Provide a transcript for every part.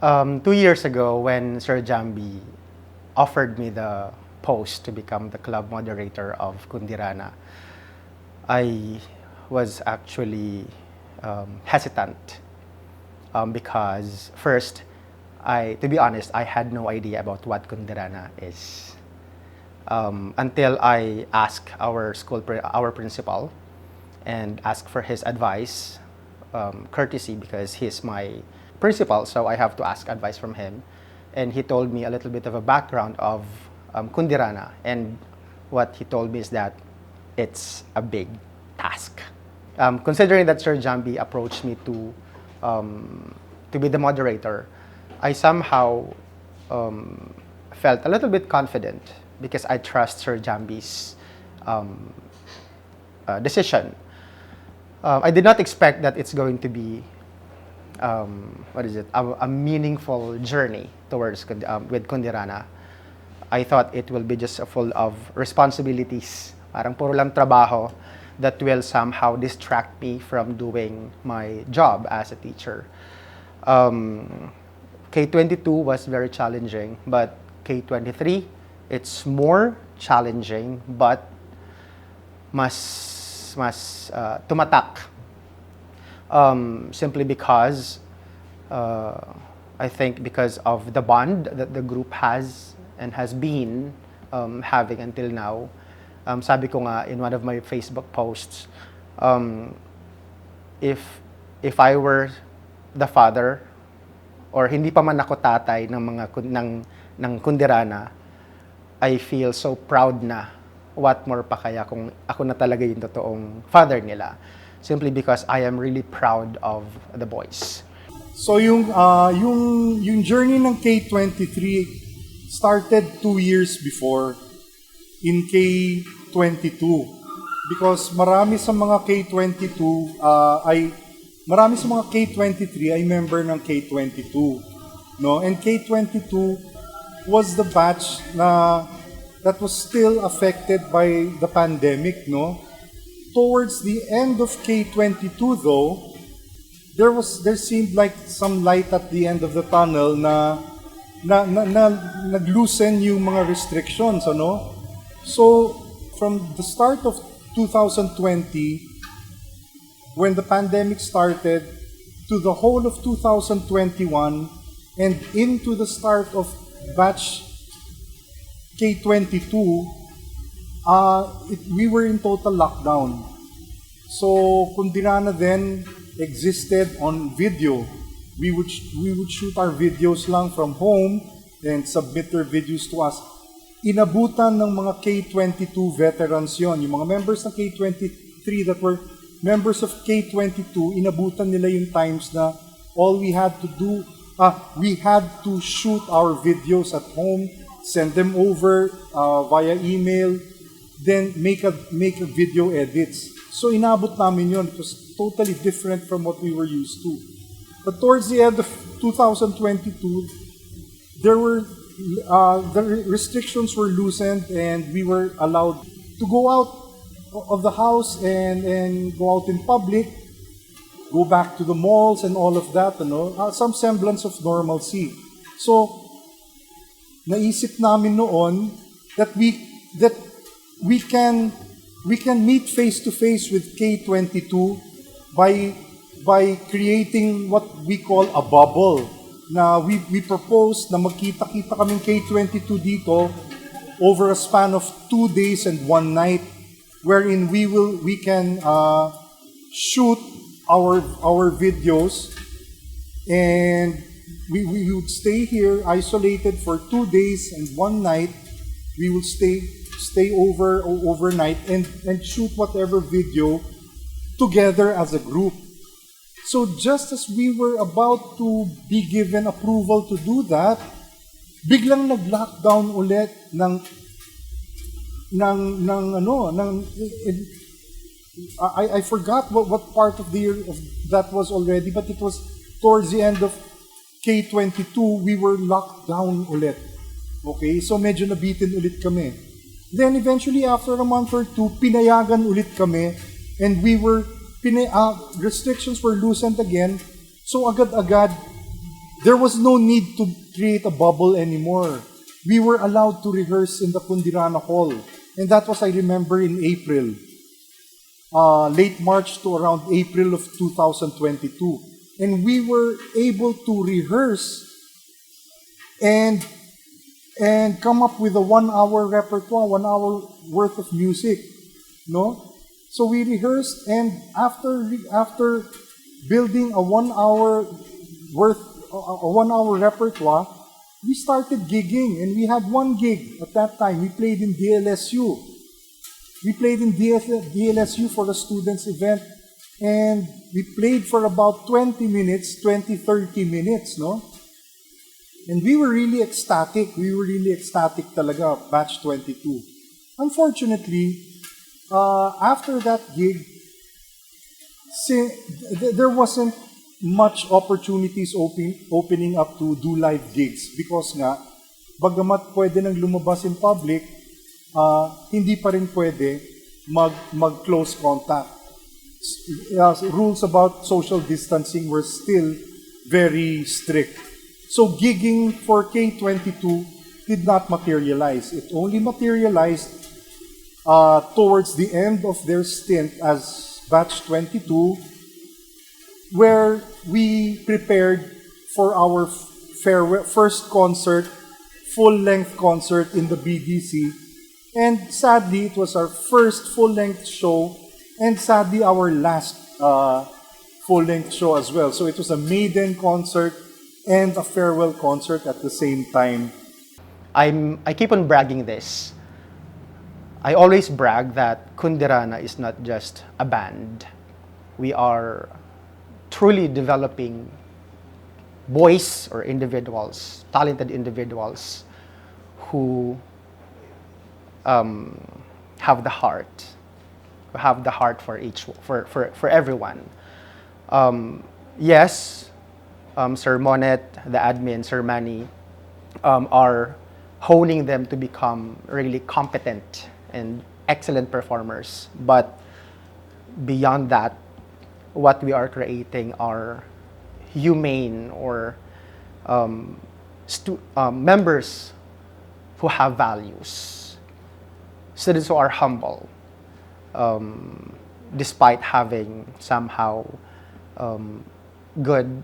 2 years ago, when Sir Jambi offered me the post to become the club moderator of Kundirana, I was actually hesitant because first, to be honest, I had no idea about what Kundirana is until I asked our principal and asked for his advice, courtesy because he's my principal, so I have to ask advice from him. And he told me a little bit of a background of Kundirana, and what he told me is that it's a big task. Considering that Sir Jambi approached me to be the moderator, I somehow felt a little bit confident because I trust Sir Jambi's decision. I did not expect that it's going to be a meaningful journey towards with Kundirana. I thought it will be just full of responsibilities, parang puro lang trabaho that will somehow distract me from doing my job as a teacher. K22 was very challenging, but K23, it's more challenging, but mas tumatak. Simply because I think because of the bond that the group has and has been having until now. Sabi ko nga in one of my Facebook posts, if I were the father or hindi pa man ako tatay ng Kundirana, I feel so proud na. What more pa kaya kung ako na talaga yung totoong father nila, simply because I am really proud of the boys. So yung journey ng K23 started 2 years before in K22, because marami sa mga K23 ay member ng K22, no? And K22 was the batch that was still affected by the pandemic, no? Towards the end of K22 though, there seemed like some light at the end of the tunnel na nag-loosen yung mga restrictions, ano? So from the start of 2020, when the pandemic started, to the whole of 2021 and into the start of batch K22, we were in total lockdown. So Kundirana then existed on video. We would shoot our videos lang from home and submit their videos to us. Inabutan ng mga K22 veterans yon, yung mga members ng K23 that were members of K22, inabutan nila yung times na all we had to do, we had to shoot our videos at home, send them over via email, then make a video edits. So inabot namin yun. It was totally different from what we were used to. But towards the end of 2022, the restrictions were loosened and we were allowed to go out of the house and go out in public, go back to the malls and all of that, some semblance of normalcy. So naisip namin noon that we can meet face to face with K22 by creating what we call a bubble. Na we propose na magkita-kita kaming K22 dito over a span of 2 days and 1 night, wherein we can shoot our videos, and we would stay here isolated for 2 days and 1 night. We will stay overnight and shoot whatever video together as a group. So just as we were about to be given approval to do that, biglang nag-lockdown ulit I forgot what part of the year of that was already, but it was towards the end of K22, we were locked down ulit. Okay, so medyo nabitin ulit kami. Then eventually, after a month or two, pinayagan ulit kami, and restrictions were loosened again. So agad-agad, there was no need to create a bubble anymore. We were allowed to rehearse in the Kundirana Hall. And that was, I remember, in April. Late March to around April of 2022. And we were able to rehearse and come up with a 1 hour repertoire, 1 hour worth of music. No? So we rehearsed, and after building a 1 hour worth, a 1 hour repertoire, we started gigging, and we had one gig at that time. We played in DLSU. We played in DLSU for the students' event, and we played for about 20 minutes, 30 minutes, no? And we were really ecstatic. We were really ecstatic talaga, batch 22. Unfortunately, after that gig, there wasn't much opportunities opening up to do live gigs because nga, bagamat pwede nang lumabas in public, hindi pa rin pwede mag-close contact. Rules about social distancing were still very strict. So gigging for K22 did not materialize. It only materialized towards the end of their stint as batch 22, where we prepared for our first concert, full-length concert in the BDC. And sadly, it was our first full-length show, and sadly, our last full-length show as well. So it was a maiden concert and a farewell concert at the same time. I keep on bragging this. I always brag that Kundirana is not just a band. We are truly developing boys or individuals, talented individuals who have the heart for everyone. Yes, Sir Monet, the admin, Sir Manny, are honing them to become really competent and excellent performers. But beyond that, what we are creating are humane or members who have values, students who are humble, despite having somehow good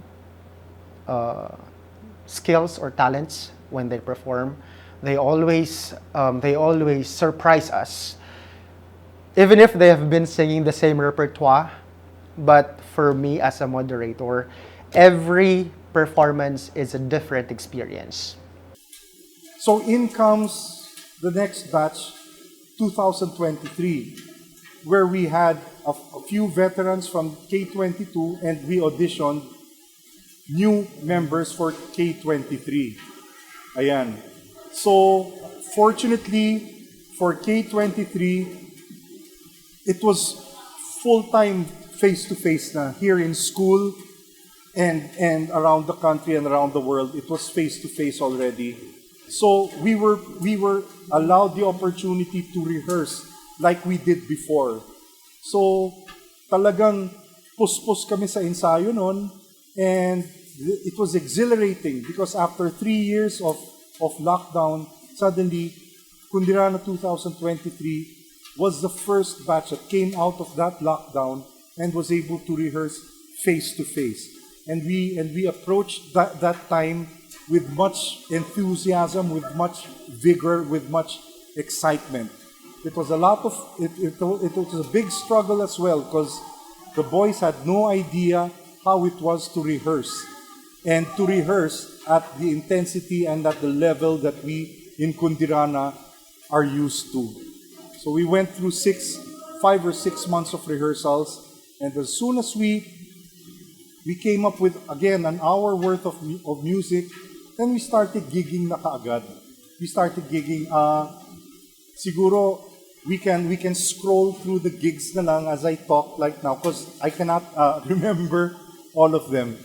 skills or talents when they perform. They always surprise us, even if they have been singing the same repertoire. But for me as a moderator, every performance is a different experience. So in comes the next batch, 2023, where we had a few veterans from K22 and we auditioned new members for K23. Ayan. So fortunately for K23, it was full-time face-to-face na here in school and around the country and around the world. It was face-to-face already. So we were allowed the opportunity to rehearse like we did before. So talagang puspos kami sa ensayo noon, and it was exhilarating because after 3 years of lockdown, suddenly Kundirana 2023 was the first batch that came out of that lockdown and was able to rehearse face to face. And we approached that time with much enthusiasm, with much vigor, with much excitement. It was it was a big struggle as well because the boys had no idea how it was to rehearse, and to rehearse at the intensity and at the level that we in Kundirana are used to. So we went through 5 or 6 months of rehearsals, and as soon as we came up with again an hour worth of music, then we started gigging na kaagad. We started gigging. Siguro we can scroll through the gigs na lang as I talk like now because I cannot remember all of them.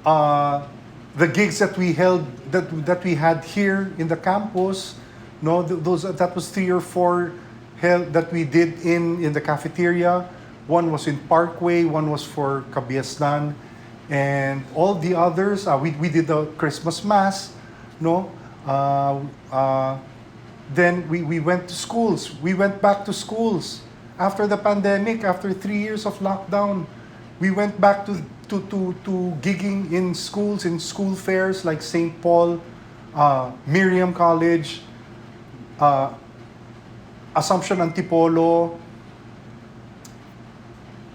The gigs that we held, that we had here in the campus, no, that was 3 or 4 held that we did in the cafeteria. One was in Parkway, one was for Kabiasnan, And all the others, we did the Christmas Mass, no? Then we went to schools. We went back to schools. After the pandemic, after 3 years of lockdown, we went back to gigging in schools, in school fairs like St. Paul, Miriam College, Assumption Antipolo,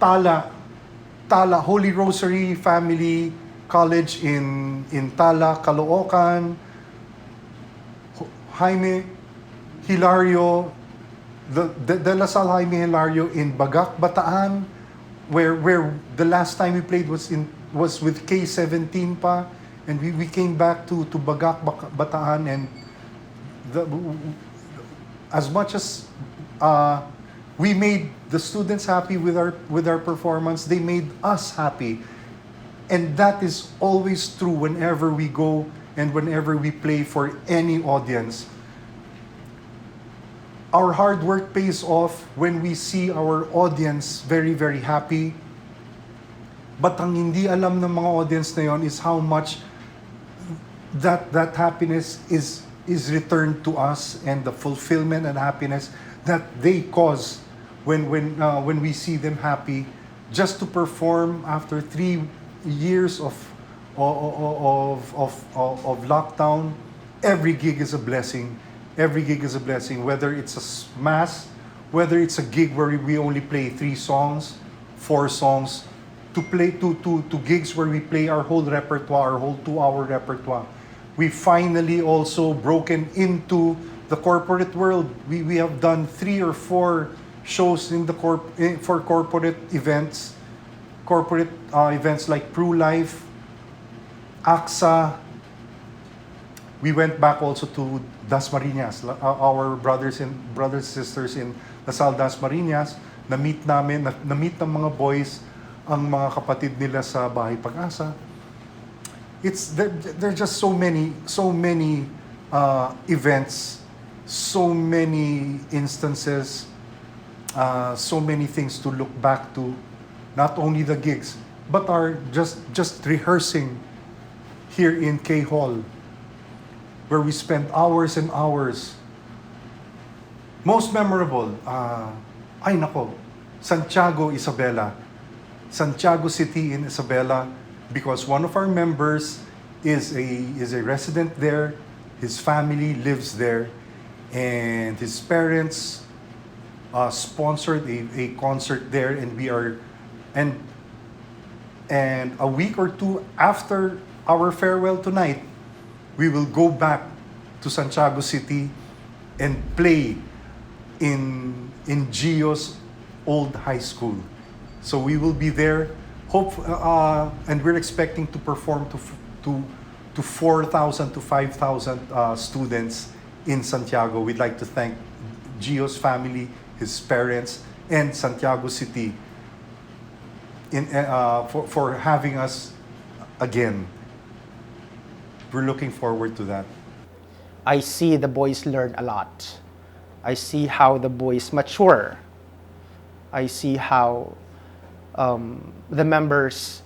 Tala Holy Rosary Family College in Tala, Caloocan, Jaime Hilario, the De La Salle Jaime Hilario in Bagak, Bataan, where the last time we played was with K17 pa, and we came back to Bagak, Bataan, and as much as we made the students happy with our performance, they made us happy. And that is always true whenever we go and whenever we play for any audience. Our hard work pays off when we see our audience very, very happy. But ang hindi alam ng mga audience na yon is how much that happiness is returned to us, and the fulfillment and happiness that they cause when we see them happy just to perform after 3 years of lockdown. Every gig is a blessing. Every gig is a blessing, whether it's a mass, whether it's a gig where we only play 3 songs, 4 songs, to gigs where we play our whole repertoire, our whole 2-hour repertoire. We finally also broken into the corporate world. We have done 3 or 4 shows for corporate events like Pru Life, AXA. We went back also to Dasmariñas, our brothers and sisters in La Salle Dasmariñas. Na-meet ng mga boys ang mga kapatid nila sa Bahay Pag-asa. There are just so many events, so many instances, so many things to look back to. Not only the gigs, but our just rehearsing here in K Hall, where we spent hours and hours. Most memorable, Santiago City in Isabela, because one of our members is a resident there. His family lives there, and his parents sponsored a concert there, and and a week or 2 after our farewell tonight, we will go back to Santiago City and play in Gio's old high school. So we will be there, and we're expecting to perform to 4,000 to 5,000 students in Santiago. We'd like to thank Gio's family, his parents, and Santiago City for having us again. We're looking forward to that. I see the boys learn a lot. I see how the boys mature. I see how the members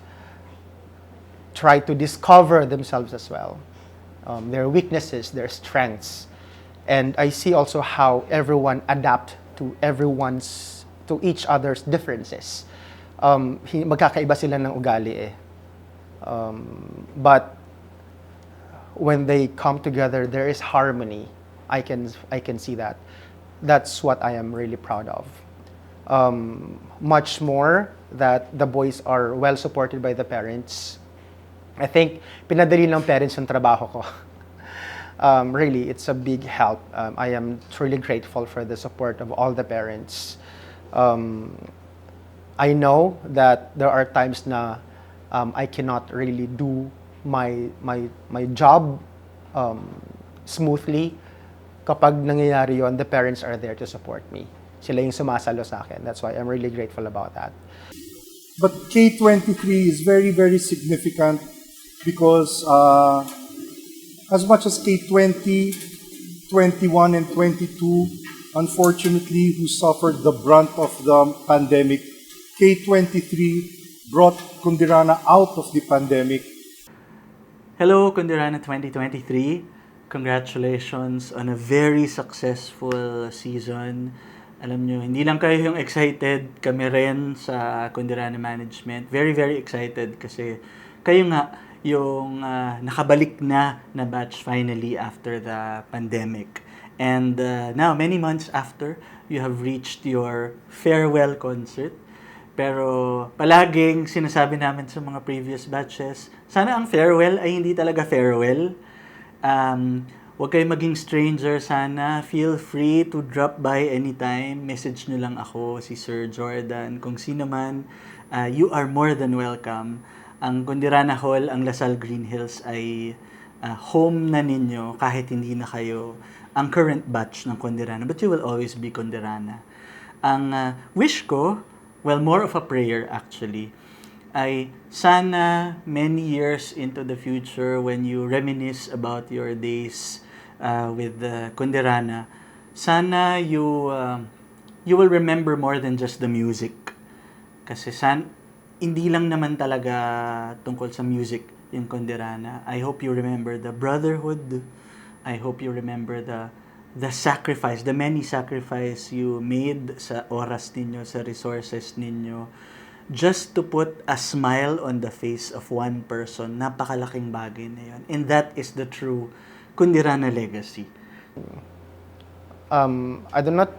try to discover themselves as well, their weaknesses, their strengths. And I see also how everyone adapt to each other's differences. Magkakaiba sila ng ugali eh. But when they come together, there is harmony. I can see that. That's what I am really proud of. Much more that the boys are well supported by the parents. I think pinadali ng parents yung trabaho ko. Really, it's a big help. I am truly grateful for the support of all the parents. I know that there are times na I cannot really do my job smoothly. Kapag nangyayari yon, the parents are there to support me. Sila yung sumasalo sa akin. That's why I'm really grateful about that. But K23 is very, very significant because as much as K20, 21, and 22, unfortunately, who suffered the brunt of the pandemic, K23 brought Kundirana out of the pandemic. Hello, Kundirana 2023. Congratulations on a very successful season. Alam nyo, hindi lang kayo yung excited, kami rin sa Kundirana Management. Very, very excited kasi kayo nga yung nakabalik na batch finally after the pandemic. And now, many months after, you have reached your farewell concert. Pero palaging sinasabi namin sa mga previous batches, sana ang farewell ay hindi talaga farewell. Huwag kayo maging stranger sana. Feel free to drop by anytime. Message nyo lang ako, si Sir Jordan. Kung sino man, you are more than welcome. Ang Kundirana Hall, ang Lasal Green Hills ay home na ninyo kahit hindi na kayo ang current batch ng Kundirana. But you will always be Kundirana. Ang wish ko, well, more of a prayer actually, ay sana many years into the future when you reminisce about your days with Kundirana, sana you will remember more than just the music. Kasi hindi lang naman talaga tungkol sa music yung Kundirana. I hope you remember the brotherhood. I hope you remember the sacrifice, the many sacrifice you made sa oras ninyo, sa resources ninyo, just to put a smile on the face of one person. Napakalaking bagay na yun. And that is the true Kundirana legacy. I do not,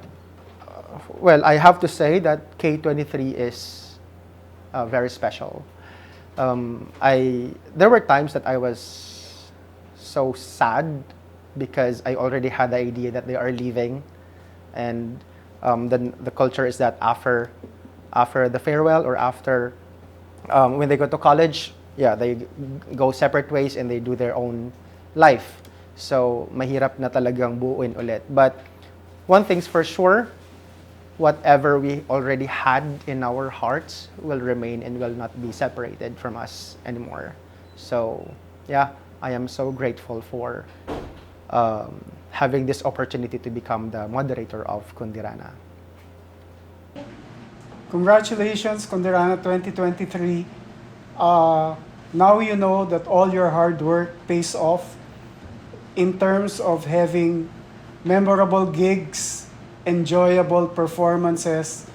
well, I have to say that K23 is very special. There were times that I was so sad because I already had the idea that they are leaving, and then the culture is that after the farewell or after when they go to college, yeah, they go separate ways and they do their own life. So mahirap na talagang buuin ulit. But one thing's for sure, whatever we already had in our hearts will remain and will not be separated from us anymore. So yeah, I am so grateful for having this opportunity to become the moderator of Kundirana. Congratulations, Kundirana 2023. Now you know that all your hard work pays off in terms of having memorable gigs, enjoyable performances,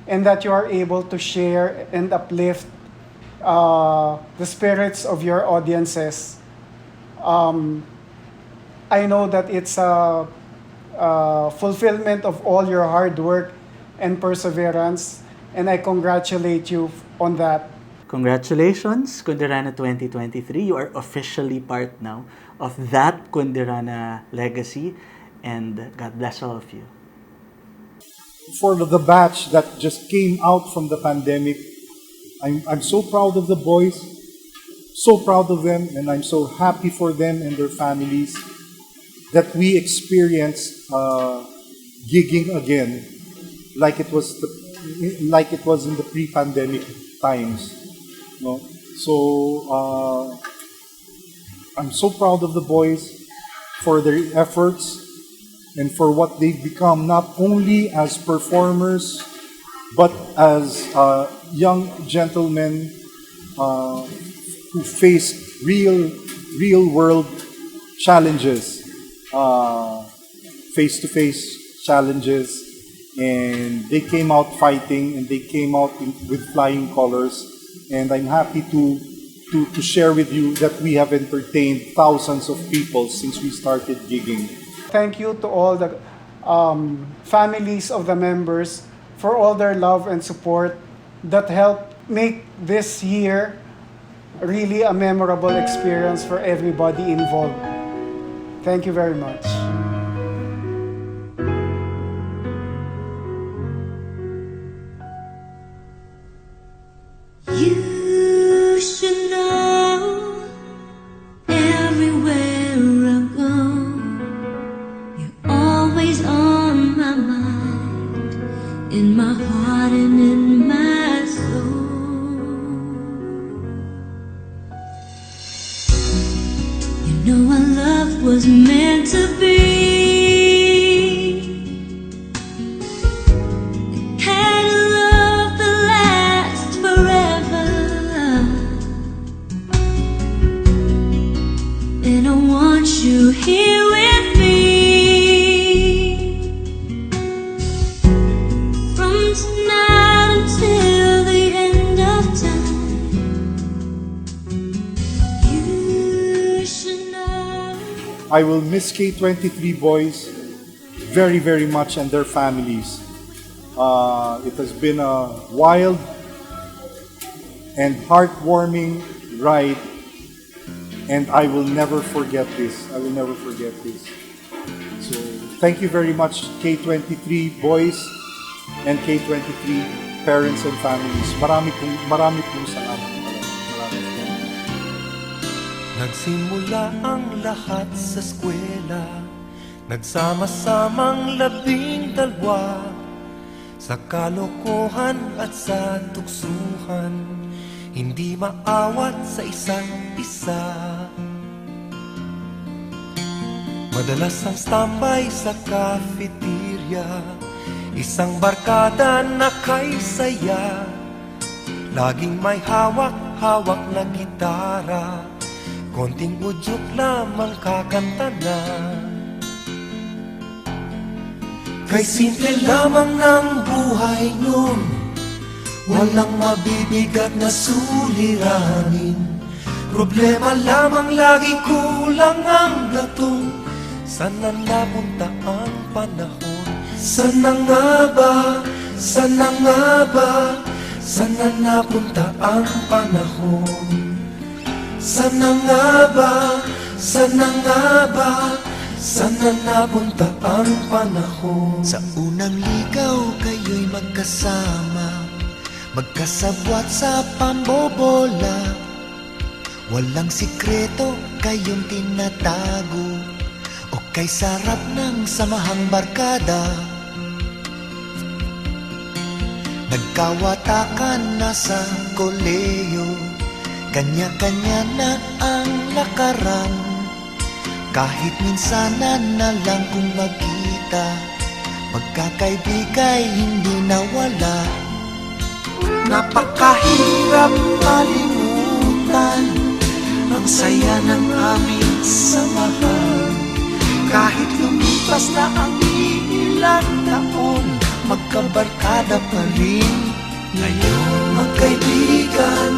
and that you are able to share and uplift the spirits of your audiences. I know that it's a fulfillment of all your hard work and perseverance, and I congratulate you on that. Congratulations, Kundirana 2023. You are officially part now of that Kundirana legacy, and God bless all of you. For the batch that just came out from the pandemic, I'm so proud of the boys, so proud of them, and I'm so happy for them and their families that we experienced gigging again like it was in the pre-pandemic times. No? So I'm so proud of the boys for their efforts and for what they've become, not only as performers but as young gentlemen who face real world challenges, face-to-face challenges, and they came out fighting and they came out with flying colors. And I'm happy to share with you that we have entertained thousands of people since we started gigging. Thank you to all the families of the members for all their love and support that helped make this year really a memorable experience for everybody involved. Thank you very much. You should know everywhere I go, you're always on my mind, in my heart and in my soul. You know our love was meant to be. Had a love that lasts forever. here with me. From tonight until the end of time, you should know. I will miss K23 boys very, very much, and their families. It has been a wild and heartwarming ride, and I will never forget this. I will never forget this. So thank you very much, K23 boys and K23 parents and families. Marami pong salamat. Nagsimula ang lahat sa eskwela, nagsama-samang 12, sa kalokohan at sa tuksuhan, hindi maawat sa isa't isa. Madalas ang standby sa cafeteria, isang barkada na kay saya, laging may hawak-hawak na gitara, konting udyok lamang kakanta na. Kay simple lamang ng buhay nun, walang mabibigat na suliranin. Problema lamang lagi, kulang ang gatong. Saan na napunta ang panahon? Saan na nga ba? Saan na nga ba? Saan na napunta ang panahon? Saan na nga ba? Saan na nga ba? Saan na napunta ang panahon? Sa unang ligaw kayo'y magkasama, magkasabwat sa pambobola. Walang sikreto kayong tinatago, o kay sarap ng samahang barkada. Nagkawatakan na sa koleyo, kanya-kanya na ang lakaran. Kahit minsanan na lang kung magkita, magkakaibigay hindi nawala. Napakahirap malimutan ang saya ng aming samahan. Kahit lumipas na ang ilang taon, magkabarkada pa rin ngayon. Magkaibigan,